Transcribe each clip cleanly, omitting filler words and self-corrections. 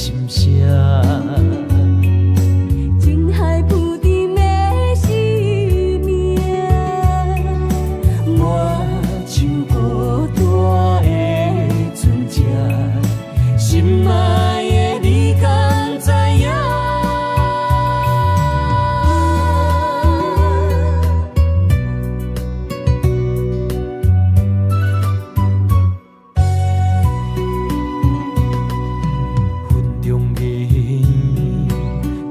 心声。情海浮沉的生命，我像孤单的船只，心爱的你敢知影？云中的烟，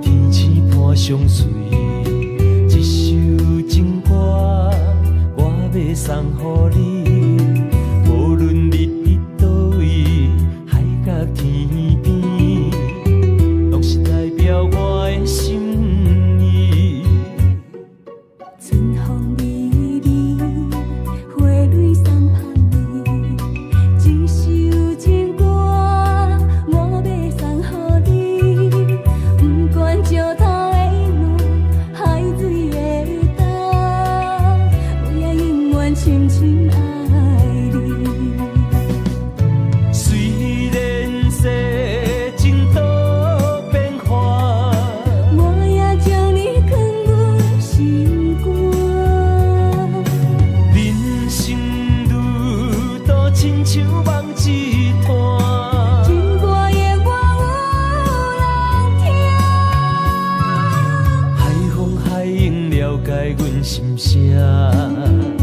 天星伴相随，一首情歌我要送予你，无论日伫倒位，海角天边，拢是代表我的心意。春风微微，花蕊送香味，一首情歌我要送予你，不管石头的路，海水的干，我也永远深深爱你。虽然世情多变化，我也将你藏入心肝，人生路途亲像梦一团，情歌永远有人听。海风海涌了解阮心声。